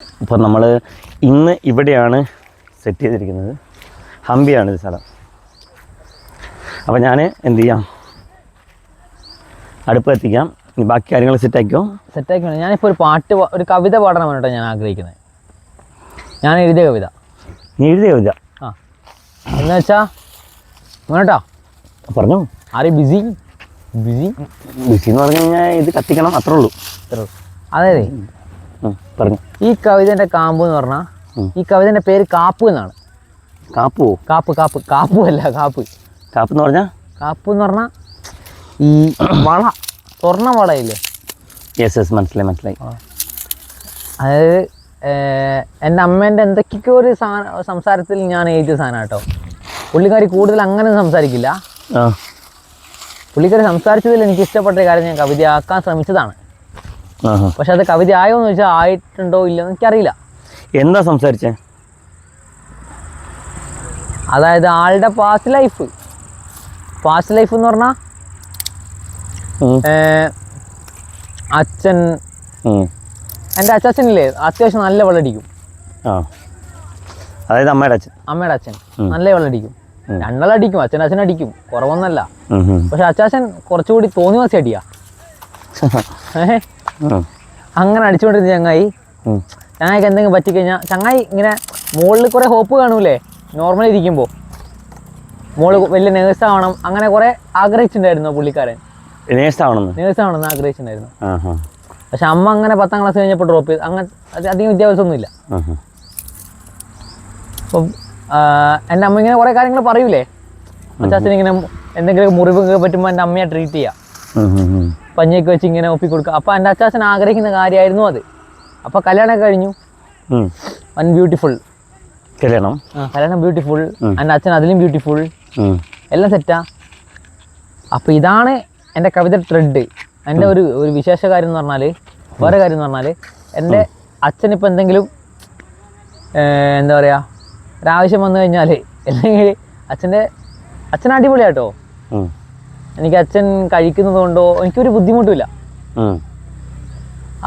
അപ്പോൾ നമ്മൾ ഇന്ന് ഇവിടെയാണ് സെറ്റ് ചെയ്തിരിക്കുന്നത്. ഹംപിയാണ് ഇത് സ്ഥലം. അപ്പോൾ ഞാൻ എന്ത് ചെയ്യാം, അടുപ്പ് എത്തിക്കാം, ഇനി ബാക്കി കാര്യങ്ങൾ സെറ്റാക്കിക്കോ. ഞാനിപ്പോൾ ഒരു കവിത പാടണം കേട്ടോ ഞാൻ ആഗ്രഹിക്കുന്നത്. ഞാൻ എഴുതിയ കവിത. നീ എഴുതിയ കവിത? ആ, എന്ന് വെച്ചാൽ കേട്ടോ, പറഞ്ഞു. ആര് ബിസി എന്ന് പറഞ്ഞു കഴിഞ്ഞാൽ ഇത് കത്തിക്കണം, അത്രേ ഉള്ളൂ. അതെ, പറഞ്ഞു. ഈ കവിതേൻ്റെ കാമ്പ് എന്ന് പറഞ്ഞാൽ, ഈ കവിതേൻ്റെ പേര് കാപ്പ് എന്നാണ്. കാപ്പുവോ? കാപ്പു അല്ല, കാപ്പ് എന്ന് പറഞ്ഞാൽ? കാപ്പ് എന്ന് പറഞ്ഞാൽ ഈ വള, സ്വർണ്ണ വളയില്ലേ? യെസ് മനസ്സിലായി. അതായത് എൻ്റെ അമ്മേൻ്റെ എന്തൊക്കെയോ ഒരു സംസാരത്തിൽ ഞാൻ എഴുതിയ സാധനം കേട്ടോ. പുള്ളിക്കാരി കൂടുതൽ അങ്ങനെ സംസാരിക്കില്ല. പുള്ളിക്കാരി സംസാരിച്ചതിൽ എനിക്ക് ഇഷ്ടപ്പെട്ട കാര്യം ഞാൻ കവിതയാക്കാൻ ശ്രമിച്ചതാണ്. പക്ഷെ അത് കവിത ആയോ എന്ന് ചോദിച്ചാൽ ആയിട്ടുണ്ടോ ഇല്ലെന്ന് എനിക്കറിയില്ല. എന്താ സംസാരിച്ചേ? അതായത് ആളുടെ പാസ്റ്റ് ലൈഫ് എന്ന് പറഞ്ഞാൽ അച്ഛൻ, എൻ്റെ അച്ചാച്ചനില്ലേ അത്യാവശ്യം നല്ല വെള്ളടിക്കും. അതായത് അമ്മയുടെ അച്ഛൻ നല്ല വെള്ളടിക്കും. രണ്ടാളടിക്കും, അച്ഛനടിക്കും, കുറവൊന്നല്ല. പക്ഷെ അച്ചാച്ചൻ കുറച്ചുകൂടി തോന്നിവാസി അടിയാ. അങ്ങനെ അടിച്ചുകൊണ്ടിരുന്ന ചങ്ങായിക്ക് എന്തെങ്കിലും പറ്റിക്കഴിഞ്ഞാൽ ചങ്ങായി ഇങ്ങനെ മുകളിൽ കുറേ ഹോപ്പ് കാണൂലേ നോർമലി ഇരിക്കുമ്പോൾ, മോള് വലിയ നേഴ്സാവണം അങ്ങനെ കുറേ ആഗ്രഹിച്ചിട്ടുണ്ടായിരുന്നു പുള്ളിക്കാരൻ. നേഴ്സാവണമെന്ന് ആഗ്രഹിച്ചിട്ടുണ്ടായിരുന്നു. പക്ഷെ അമ്മ അങ്ങനെ 10ാം ക്ലാസ് കഴിഞ്ഞപ്പോൾ ഡ്രോപ്പ് ചെയ്ത്. അങ്ങനെ അധികം വിദ്യാഭ്യാസമൊന്നുമില്ല. അപ്പം എൻ്റെ അമ്മ ഇങ്ങനെ കുറേ കാര്യങ്ങൾ പറയൂലേ, അച്ചാച്ചന് ഇങ്ങനെ എന്തെങ്കിലും മുറിവ് പറ്റുമ്പോൾ എൻ്റെ അമ്മയെ ട്രീറ്റ് ചെയ്യുക, പഞ്ഞിയൊക്കെ വെച്ച് ഇങ്ങനെ ഒപ്പിക്കൊടുക്കുക. അപ്പോൾ എൻ്റെ അച്ചാച്ചൻ ആഗ്രഹിക്കുന്ന കാര്യമായിരുന്നു അത്. അപ്പോൾ കല്യാണം കഴിഞ്ഞു, ബ്യൂട്ടിഫുൾ കല്യാണം ബ്യൂട്ടിഫുൾ, എൻ്റെ അച്ഛൻ അതിലും ബ്യൂട്ടിഫുൾ, എല്ലാം സെറ്റാ. അപ്പോൾ ഇതാണ് എൻ്റെ കവിത ട്രെഡ്. എൻ്റെ ഒരു വിശേഷ കാര്യം എന്ന് പറഞ്ഞാൽ, വേറെ കാര്യം എന്ന് പറഞ്ഞാൽ, എൻ്റെ അച്ഛനിപ്പോൾ എന്തെങ്കിലും എന്താ പറയുക ഒരാവശ്യം വന്നു കഴിഞ്ഞാൽ, അല്ലെങ്കിൽ അച്ഛൻ അടിപൊളിയാട്ടോ. എനിക്ക് അച്ഛൻ കഴിക്കുന്നത് കൊണ്ടോ എനിക്കൊരു ബുദ്ധിമുട്ടുമില്ല.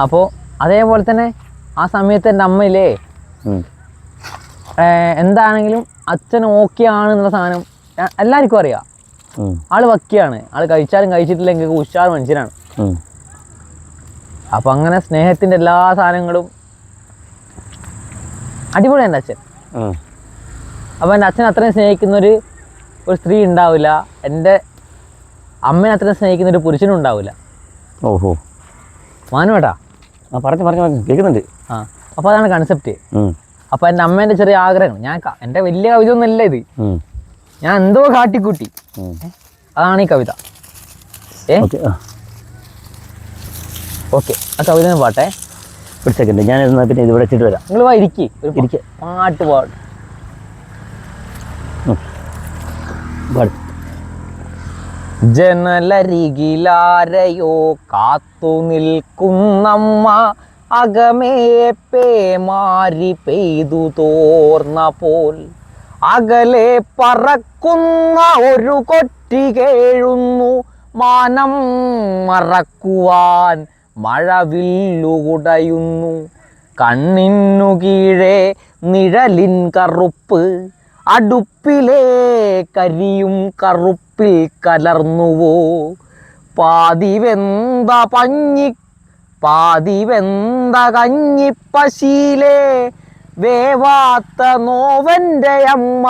അപ്പോൾ അതേപോലെ തന്നെ ആ സമയത്ത് എൻ്റെ അമ്മയില്ലേ എന്താണെങ്കിലും അച്ഛൻ ഓക്കെ ആണെന്നുള്ള സാധനം എല്ലാവർക്കും അറിയാം. ആള് വക്കിയാണ്, ആള് കഴിച്ചാലും കഴിച്ചിട്ടില്ലെങ്കിൽ ഉഷാർ മനുഷ്യനാണ്. അപ്പം അങ്ങനെ സ്നേഹത്തിൻ്റെ എല്ലാ സാധനങ്ങളും അടിപൊളിയാണ് എൻ്റെ അച്ഛൻ. അപ്പോൾ എൻ്റെ അച്ഛൻ അത്രയും സ്നേഹിക്കുന്നൊരു സ്ത്രീ ഉണ്ടാവില്ല, എൻ്റെ അമ്മനെ അത്രയും സ്നേഹിക്കുന്ന ഒരു പുരുഷനും ഉണ്ടാവില്ല. ഓഹോ, മാനുവേട്ടാ പറഞ്ഞു കേൾക്കുന്നുണ്ട്. അപ്പോൾ അതാണ് കൺസെപ്റ്റ്. അപ്പോൾ എൻ്റെ അമ്മേൻ്റെ ചെറിയ ആഗ്രഹങ്ങൾ, എൻ്റെ വലിയ കവിത ഒന്നുമല്ല ഇത്, ഞാൻ എന്തോ കാട്ടിക്കൂട്ടി, അതാണ് ഈ കവിത. ഓക്കെ, ആ കവിത പാട്ടെ. ഒരു സെക്കൻഡ്, ഞാൻ പിന്നെ ഇത് വിളിച്ചിട്ട് വരാം. നിങ്ങൾ വാ, ഇരിക്ക്, പാട്ട് പാടും. ജനലരികിലാരയോ കാത്തു നിൽക്കുന്നമ്മ, അകമേ പേമാരി പെയ്തു തോർന്ന പോൽ, അകലെ പറക്കുന്ന ഒരു കൊറ്റി കേഴുന്നു, മാനം മറക്കുവാൻ മഴവില്ലുകുടയുന്നു, കണ്ണിനു കീഴെ നിഴലിൻ കറുപ്പ്, അടുപ്പിലെ കരിയും കറുപ്പിൽ കലർന്നുവോ, പാതിവെന്ത കഞ്ഞിപ്പശീലെ വേവാത്ത നോവൻ്റെ അമ്മ,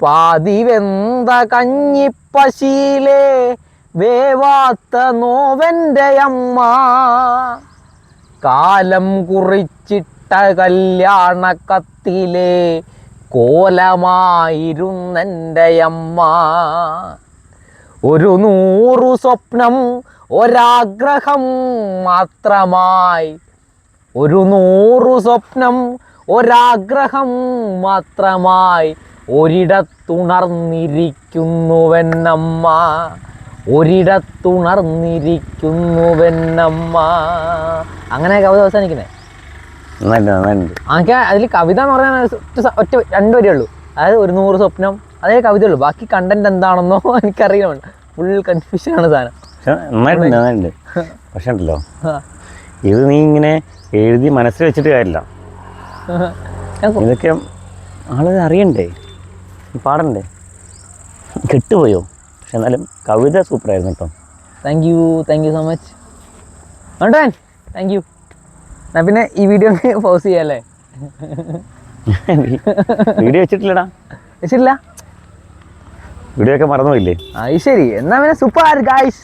പാതിവെന്ത കഞ്ഞിപ്പശീലെ വേവാത്ത നോവൻ്റെ അമ്മ, കാലം കുറിച്ചിട്ട കല്യാണക്കത്തിലെ കോലമായിരുന്നെൻ്റെ അമ്മ, 100 സ്വപ്നം ഒരാഗ്രഹം മാത്രമായി, 100 സ്വപ്നം ഒരാഗ്രഹം മാത്രമായി, ഒരിടത്തുണർന്നിരിക്കുന്നുവെന്നമ്മ, അങ്ങനെ കവിത അവസാനിക്കുന്നത്. എനിക്ക് അതിൽ കവിത എന്ന് പറയാൻ ഒറ്റ 2 വരിയേ ഉള്ളൂ. അതായത് 100 സ്വപ്നം, അതേ കവിതയുള്ളൂ. ബാക്കി കണ്ടന്റ് എന്താണെന്നോ എനിക്കറിയില്ല, ഫുൾ കൺഫ്യൂഷനാണ് സാധനം. പക്ഷെ ഉണ്ടല്ലോ, ഇത് നീ ഇങ്ങനെ എഴുതി മനസ്സിൽ വെച്ചിട്ട് കാര്യമില്ല. ഇതൊക്കെ ആളത് അറിയണ്ടേ, പാടണ്ടേ. കെട്ടുപോയോ? പക്ഷെ എന്നാലും കവിത സൂപ്പറായിരുന്നു കേട്ടോ. Thank you so much. മണ്ടൻ താങ്ക് യു. എന്നാ പിന്നെ ഈ വീഡിയോ പോസ് ചെയ്യാല്ലേ? വീഡിയോ വെച്ചിട്ടില്ലടാ. വെച്ചിട്ടില്ല? വീഡിയോ ഒക്കെ മറന്നുപോയില്ലേ? ശരി, എന്നാ പിന്നെ സൂപ്പർ ഗായ്സ്.